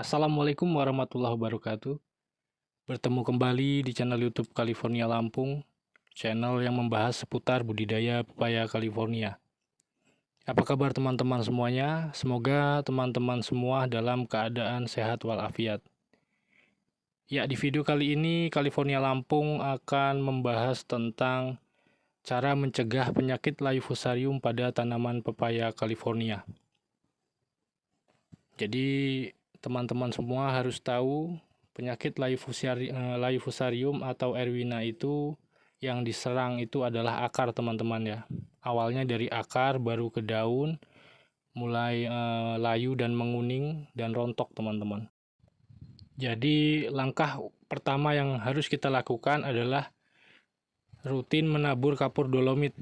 Assalamualaikum warahmatullahi wabarakatuh. Bertemu kembali di channel YouTube California Lampung, channel yang membahas seputar budidaya pepaya California. Apa kabar teman-teman semuanya? Semoga teman-teman semua dalam keadaan sehat walafiat. Ya, di video kali ini California Lampung akan membahas tentang cara mencegah penyakit layu fusarium pada tanaman pepaya California. Jadi teman-teman semua harus tahu penyakit layu fusarium atau Erwina itu yang diserang itu adalah akar teman-teman ya. Awalnya dari akar baru ke daun, mulai layu dan menguning dan rontok teman-teman. Jadi langkah pertama yang harus kita lakukan adalah rutin menabur kapur dolomit.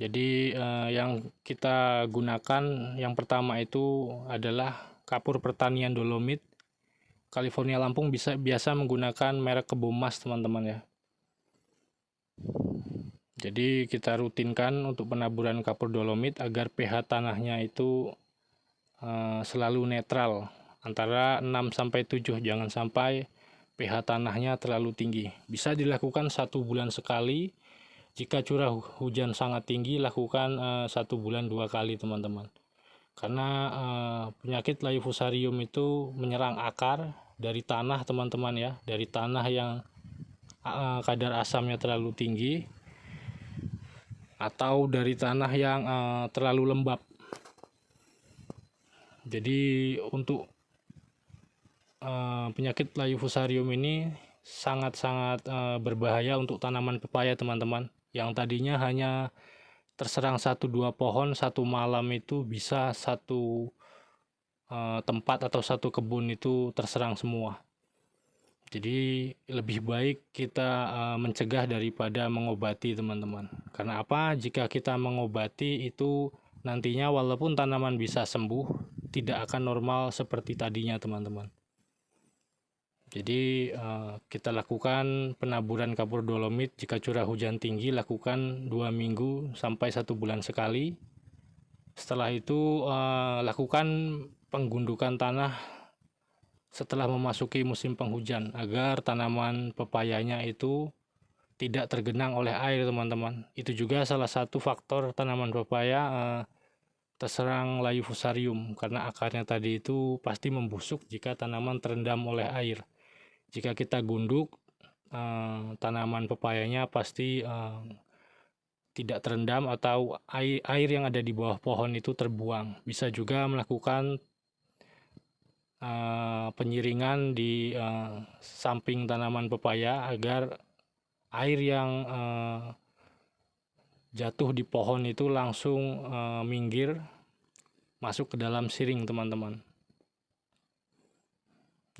Jadi yang kita gunakan yang pertama itu adalah kapur pertanian dolomit. California Lampung biasa menggunakan merek Kebun Mas teman-teman ya. Jadi kita rutinkan untuk penaburan kapur dolomit agar pH tanahnya itu selalu netral antara 6-7, jangan sampai pH tanahnya terlalu tinggi. Bisa dilakukan 1 bulan sekali. Jika curah hujan sangat tinggi, lakukan 1 bulan 2 kali teman-teman. Karena penyakit layu fusarium itu menyerang akar dari tanah teman-teman ya, dari tanah yang kadar asamnya terlalu tinggi atau dari tanah yang terlalu lembab. Jadi untuk penyakit layu fusarium ini sangat-sangat berbahaya untuk tanaman pepaya teman-teman. Yang tadinya hanya terserang 1-2 pohon satu malam itu bisa satu tempat atau satu kebun itu terserang semua. Jadi lebih baik kita mencegah daripada mengobati teman-teman. Karena apa? Jika kita mengobati itu nantinya walaupun tanaman bisa sembuh, tidak akan normal seperti tadinya teman-teman. Jadi kita lakukan penaburan kapur dolomit jika curah hujan tinggi, lakukan 2 minggu sampai 1 bulan sekali. Setelah itu lakukan penggundukan tanah setelah memasuki musim penghujan agar tanaman pepayanya itu tidak tergenang oleh air teman-teman. Itu juga salah satu faktor tanaman pepaya terserang layu fusarium karena akarnya tadi itu pasti membusuk jika tanaman terendam oleh air. Jika kita gunduk, tanaman pepayanya pasti tidak terendam atau air yang ada di bawah pohon itu terbuang. Bisa juga melakukan penyiringan di samping tanaman pepaya agar air yang jatuh di pohon itu langsung minggir masuk ke dalam siring teman-teman.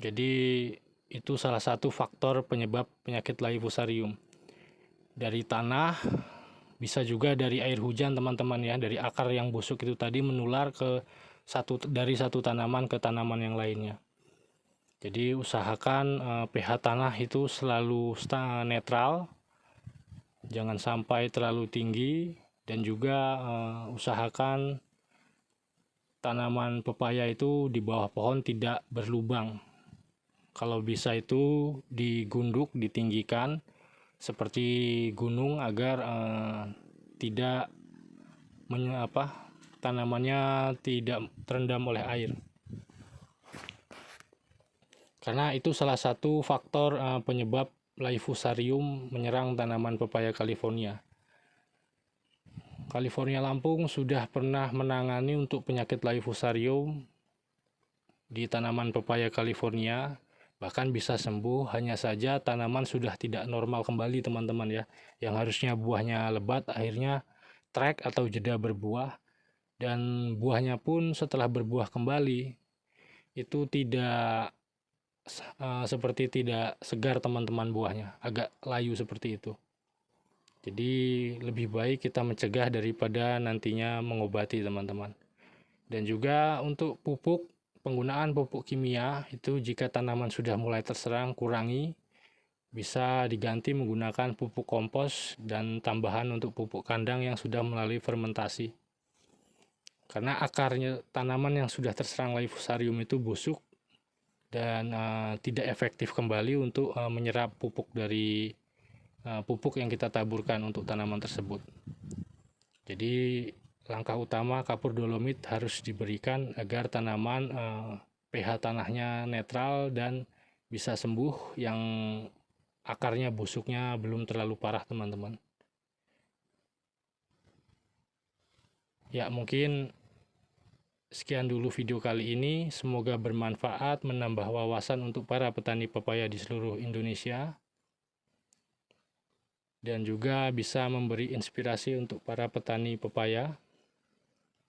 Jadi itu salah satu faktor penyebab penyakit layu fusarium. Dari tanah, bisa juga dari air hujan teman-teman ya, dari akar yang busuk itu tadi menular dari satu tanaman ke tanaman yang lainnya. Jadi usahakan pH tanah itu selalu netral, jangan sampai terlalu tinggi, dan juga usahakan tanaman pepaya itu di bawah pohon tidak berlubang. Kalau bisa itu digunduk, ditinggikan seperti gunung agar tidak tanamannya tidak terendam oleh air. Karena itu salah satu faktor penyebab layu fusarium menyerang tanaman pepaya California. California Lampung sudah pernah menangani untuk penyakit layu fusarium di tanaman pepaya California, bahkan bisa sembuh, hanya saja tanaman sudah tidak normal kembali teman-teman ya. Yang harusnya buahnya lebat akhirnya trek atau jeda berbuah, dan buahnya pun setelah berbuah kembali itu tidak seperti tidak segar teman-teman, buahnya agak layu seperti itu. Jadi lebih baik kita mencegah daripada nantinya mengobati teman-teman. Dan juga untuk pupuk, penggunaan pupuk kimia itu jika tanaman sudah mulai terserang kurangi, bisa diganti menggunakan pupuk kompos dan tambahan untuk pupuk kandang yang sudah melalui fermentasi. karena akarnya tanaman yang sudah terserang Laevosarium itu busuk dan tidak efektif kembali untuk menyerap pupuk dari pupuk yang kita taburkan untuk tanaman tersebut. Jadi langkah utama kapur dolomit harus diberikan agar tanaman pH tanahnya netral dan bisa sembuh yang akarnya busuknya belum terlalu parah, teman-teman. Ya, mungkin sekian dulu video kali ini. Semoga bermanfaat, menambah wawasan untuk para petani pepaya di seluruh Indonesia, dan juga bisa memberi inspirasi untuk para petani pepaya.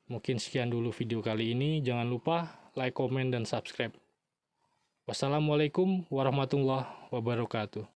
Mungkin sekian dulu video kali ini. Jangan lupa like, komen, dan subscribe. Wassalamualaikum warahmatullahi wabarakatuh.